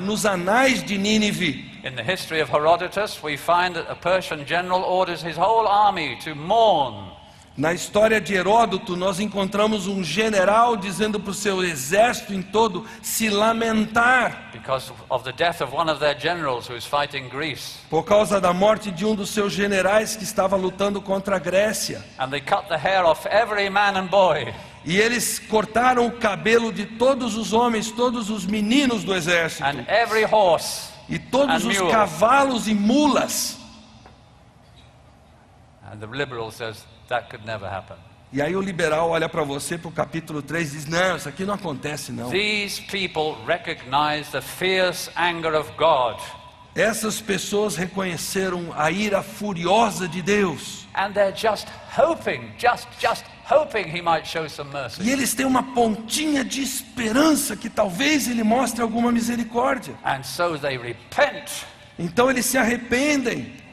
nos anais de Nínive. In the history of Herodotus, we find that a Persian general orders his whole army to mourn. Na história de Heródoto, nós encontramos um general dizendo para o seu exército em todo se lamentar. Because of the death of one of their generals who is fighting Greece. Por causa da morte de um dos seus generais que estava lutando contra a Grécia. And they cut the hair off every man and boy. E eles cortaram o cabelo de todos os homens, todos os meninos do exército. And every horse. E todos os cavalos e mulas. And the liberal says that could never happen. E aí o liberal olha para você, para o capítulo 3 e diz, não, isso aqui não acontece não. These people recognize the fierce anger of God. Essas pessoas reconheceram a ira furiosa de Deus. And they're just hoping he might show some mercy. E eles têm uma pontinha de esperança que talvez ele mostre alguma misericórdia. And so they repent. Então eles se arrependem.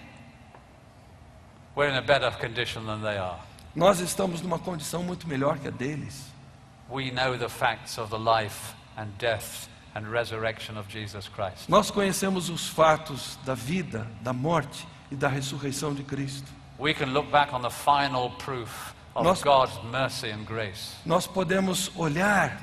We're in a better condition than they are. Nós estamos numa condição muito melhor que a deles. We know the facts of the life and death and resurrection of Jesus Christ. Nós conhecemos os fatos da vida, da morte e da ressurreição de Cristo. We can look back on the final proof of God's mercy and grace. Nós podemos olhar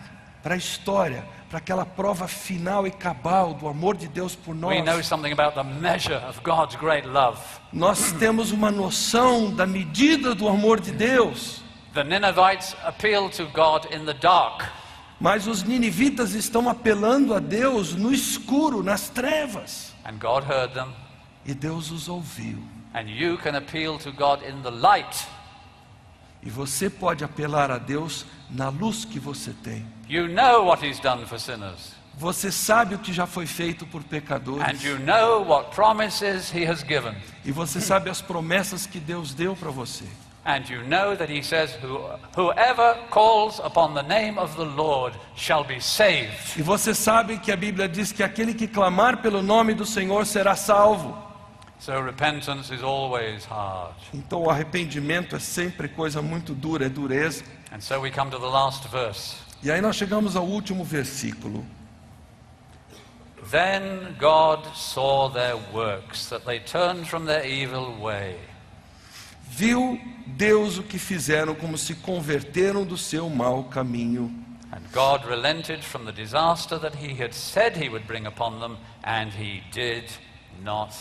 para a história, para aquela prova final e cabal do amor de Deus por nós, we know something about the measure of God's great love. nós temos uma noção da medida do amor de Deus. The Ninevites appealed to God in the dark. Mas os ninivitas estão apelando a Deus no escuro, nas trevas. And God heard them. E Deus os ouviu. And you can appeal to God in the light. E você pode apelar a Deus na luz que você tem. You know what He's done for sinners. Você sabe o que já foi feito por And pecadores. you know what promises He has given. E você sabe as promessas que Deus deu para você. And you know that He says, whoever calls upon the name of the Lord shall be saved. E você sabe que a Bíblia diz que aquele que clamar pelo nome do Senhor será salvo. So repentance is always hard. Então o arrependimento é sempre coisa muito dura, é dureza. And so we come to the last verse. E aí nós chegamos ao último versículo. Then God saw their works, that they turned from their evil way. Viu Deus o que fizeram, como se converteram do seu mau caminho. And God relented from the disaster that He had said He would bring upon them, and He did not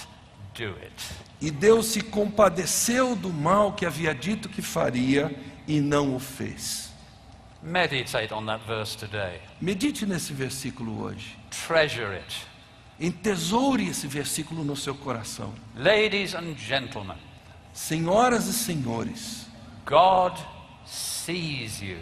do it. E Deus se compadeceu do mal que havia dito que faria e não o fez. Meditate on that verse today. Medite nesse versículo hoje. Treasure it. Entesoure esse versículo no seu coração. Ladies and gentlemen, Senhoras e senhores, God sees you.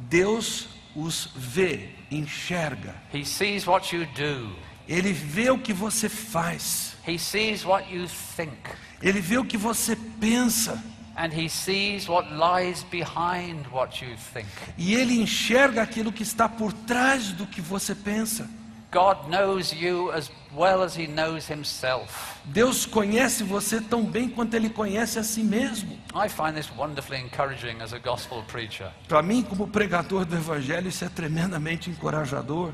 Deus os vê, enxerga. He sees what you do. Ele vê o que você faz. He sees what you think. Ele vê o que você pensa. And He sees what lies behind what you think. E Ele enxerga aquilo que está por trás do que você pensa. God knows you as well as He knows Himself. Deus conhece você tão bem quanto Ele conhece a si mesmo. I find this wonderfully encouraging as a gospel preacher. Para mim, como pregador do Evangelho, isso é tremendamente encorajador.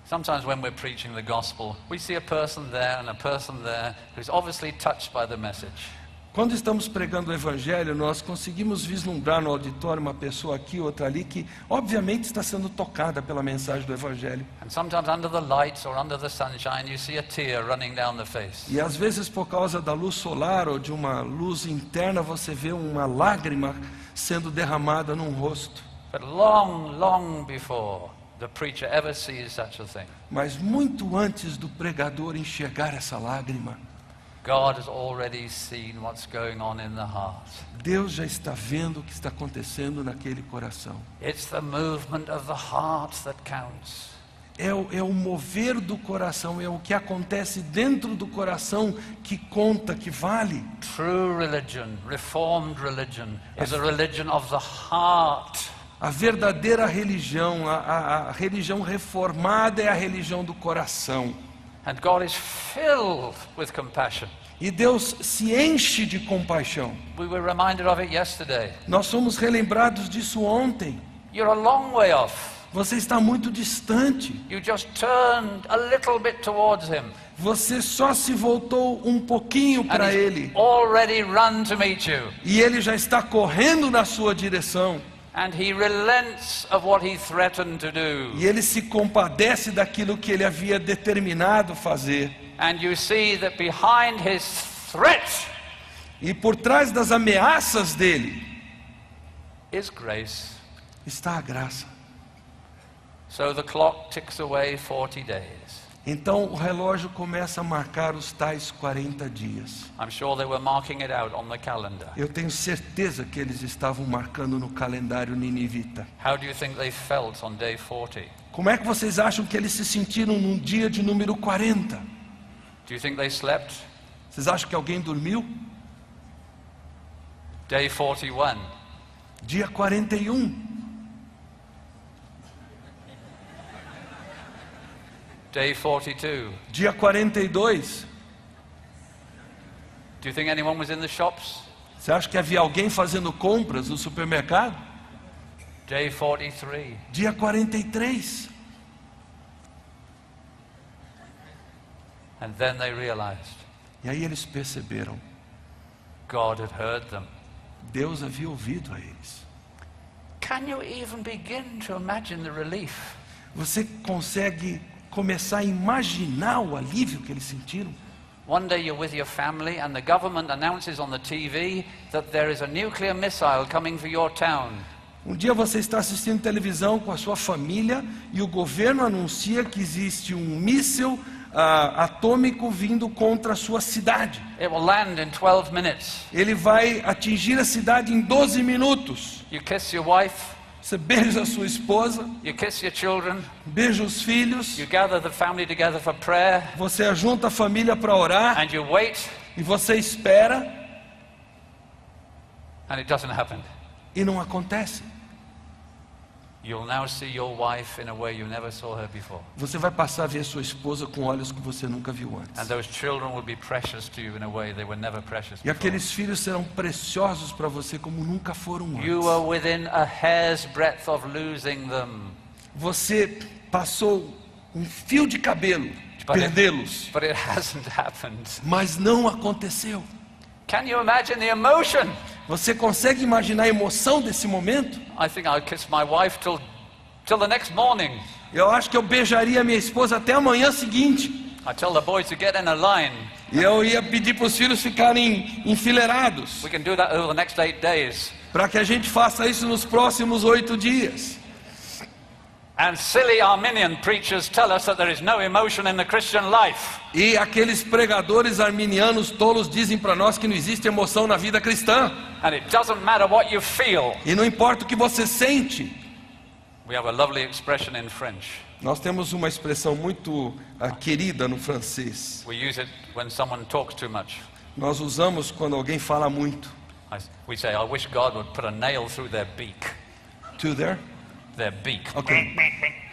Sometimes when we're preaching the gospel, we see a person there and a person there who's obviously touched by the message. Quando estamos pregando o Evangelho, nós conseguimos vislumbrar no auditório uma pessoa aqui, outra ali, que obviamente está sendo tocada pela mensagem do Evangelho. And sometimes under the lights or under the sunshine, you see a tear running down the face. E às vezes, por causa da luz solar ou de uma luz interna, você vê uma lágrima sendo derramada num rosto. But long, long before the preacher ever sees such a thing, Mas muito antes do pregador enxergar essa lágrima, God has already seen what's going on in the heart. Deus já está vendo o que está acontecendo naquele coração. It's the movement of the heart that counts. É o mover do coração, é o que acontece dentro do coração que conta, que vale. True religion, reformed religion, is a religion of the heart. A verdadeira religião, a religião reformada é a religião do coração. And God is filled with compassion. E Deus se enche de compaixão. We were reminded of it yesterday. Nós fomos relembrados disso ontem. You're a long way off. Você está muito distante. You just turned a little bit towards Him. Você só se voltou um pouquinho And para He's Ele. already run to meet you. E Ele já está correndo na sua direção. And He relents of what He threatened to do. E Ele se compadece daquilo que Ele havia determinado fazer. And you see that behind His threat E por trás das ameaças dele is grace. está a graça. So the clock ticks away 40 days. Então o relógio começa a marcar os tais 40 dias. I'm sure they were marking it out on the calendar. Eu tenho certeza que eles estavam marcando no calendário ninivita. How do you think they felt on day 40? Como é que vocês acham que eles se sentiram no dia de número 40? Do you think they slept? Vocês acham que alguém dormiu? Day 41. Dia 41. Day 42. Dia 42. Do you think anyone was in the shops? Você acha que havia alguém fazendo compras no supermercado? Day 43. Dia 43. And then they realized E aí eles perceberam. God had heard them. Deus havia ouvido a eles. Can you even begin to imagine the relief? Você consegue começar a imaginar o alívio que eles sentiram? One day you're with your family and the government announces on the TV that there is a nuclear missile coming for your town. Dia você está assistindo televisão com a sua família e o governo anuncia que existe um míssil atômico vindo contra a sua cidade. It will land in 12 minutes. Ele vai atingir a cidade em 12 minutos. You kiss your wife. Você beija a sua esposa. You kiss your children. Beija os filhos. You gather the family together for prayer. Você ajunta a família para orar. And you wait. E você espera. And it doesn't happen. E não acontece. You'll now see your wife in a way you never saw her before. Você vai passar a ver sua esposa com olhos que você nunca viu antes. And those children will be precious to you in a way they were never precious E before. aqueles filhos serão preciosos para você como nunca foram antes. You are within a hair's breadth of losing them. Você passou um fio de cabelo de perdê-los. But it hasn't happened. Mas não aconteceu. Can you imagine the emotion? Você consegue imaginar a emoção desse momento? I think I'll kiss my wife till the next morning. Eu acho que eu beijaria minha esposa até a manhã seguinte. I tell the boys to get in a line. E eu ia pedir para os filhos ficarem enfileirados. We can do that over the next 8 days. Para que a gente faça isso nos próximos 8 dias. And silly Arminian preachers tell us that there is no emotion in the Christian life. E aqueles pregadores arminianos tolos dizem para nós que não existe emoção na vida cristã. And it doesn't matter what you feel. E não importa o que você sente. We have a lovely expression in French. Nós temos uma expressão muito querida no francês. We use it when someone talks too much. Nós usamos quando alguém fala muito. We say, I wish God would put a nail through their beak. To their beak. Ok.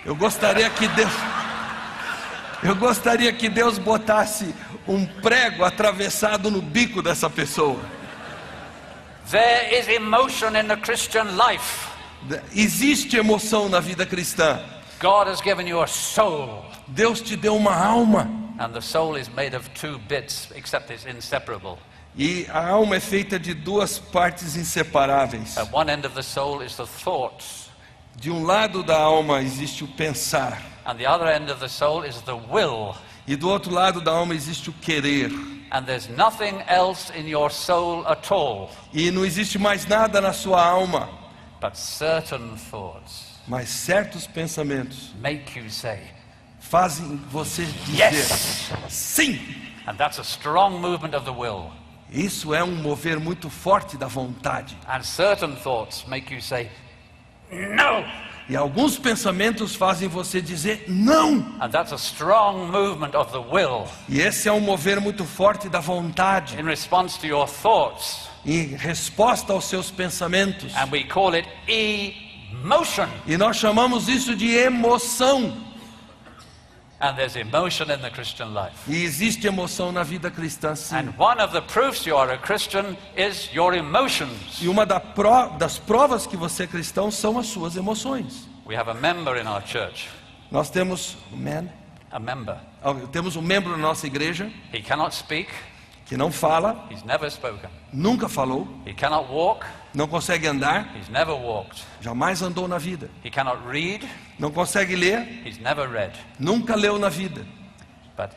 Eu gostaria que Deus botasse um prego atravessado no bico dessa pessoa. There is emotion in the Christian life. Existe emoção na vida cristã. God has given you a soul. Deus te deu uma alma. And the soul is made of 2 bits, except it's inseparable. E a alma é feita de 2 partes inseparáveis. At one end of the soul is the thoughts. De um lado da alma existe o pensar. And the other end of the soul is the will. E do outro lado da alma existe o querer. And there's nothing else in your soul at all. E não existe mais nada na sua alma. But certain thoughts. Mas certos pensamentos Make you say, fazem você dizer yes. Sim. And that's a strong movement of the will. Isso é um mover muito forte da vontade. And certain thoughts make you say, no. E alguns pensamentos fazem você dizer não. And that's a strong movement of the will. E esse é um mover muito forte da vontade. In response to your thoughts. Em resposta aos seus pensamentos. And we call it emotion. E nós chamamos isso de emoção. And there's emotion in the Christian life. E existe emoção na vida cristã, sim. And one of the proofs you are a Christian is your emotions. E uma das provas que você é cristão são as suas emoções. We have a member in our church. Nós temos A member. Temos um membro na nossa igreja He cannot speak. que não fala, He's never spoken. nunca falou, He cannot walk. não consegue andar, He's never walked. jamais andou na vida, He cannot read. não consegue ler, He's never read. nunca leu na vida. But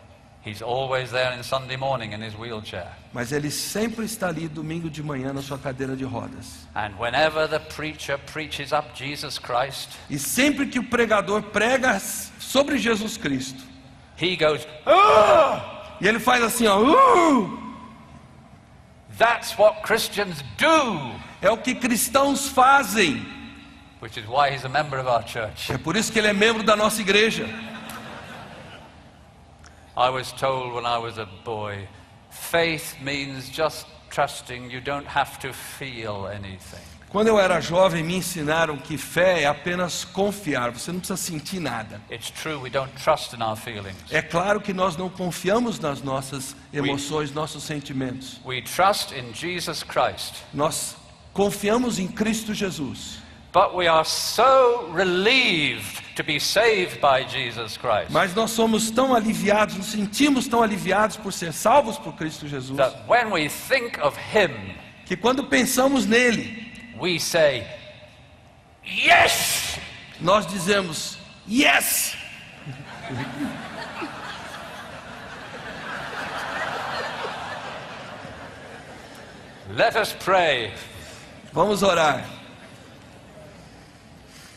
he's always there in Sunday morning in his wheelchair. Mas ele sempre está ali domingo de manhã na sua cadeira de rodas. And whenever the preacher preaches up Jesus Christ, E sempre que o pregador prega sobre Jesus Cristo, he goes, "Ah!" e ele faz assim, ó, That's what Christians do. é o que cristãos fazem. Which is why he's a member of our church. É por isso que ele é membro da nossa igreja. I was told when I was a boy, faith means just trusting, you don't have to feel anything. Quando eu era jovem, me ensinaram que fé é apenas confiar, você não precisa sentir nada. It's true, we don't trust in our feelings. É claro que nós não confiamos nas nossas emoções, nossos sentimentos. We trust in Jesus Christ. Nós confiamos em Cristo Jesus. But we are so relieved to be saved by Jesus Christ. Mas nós somos tão aliviados, nos sentimos tão aliviados por ser salvos por Cristo Jesus, That when we think of Him, que quando pensamos nele, we say, yes! Nós dizemos yes. Let us pray. Vamos orar.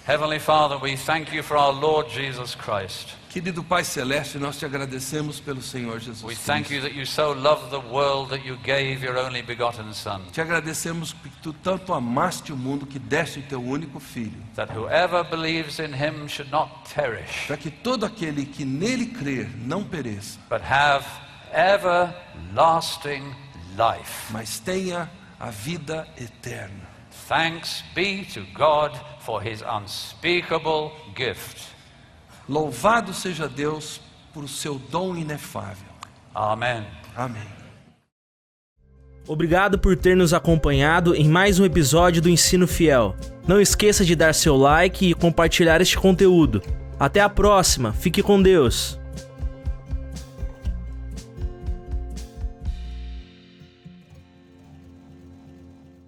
Heavenly Father, we thank you for our Lord Jesus Christ. Querido Pai Celeste, nós te agradecemos pelo Senhor Jesus We Cristo. thank you that you so loved the world that you gave your only begotten Son, Te agradecemos porque tu tanto amaste o mundo que deste o teu único filho, that whoever believes in him should not perish, para que todo aquele que nele crer não pereça, but have everlasting life. mas tenha a vida eterna. Thanks be to God for his unspeakable gift. Louvado seja Deus por seu dom inefável. Amen. Amém. Obrigado por ter nos acompanhado em mais um episódio do Ensino Fiel. Não esqueça de dar seu like e compartilhar este conteúdo. Até a próxima, fique com Deus!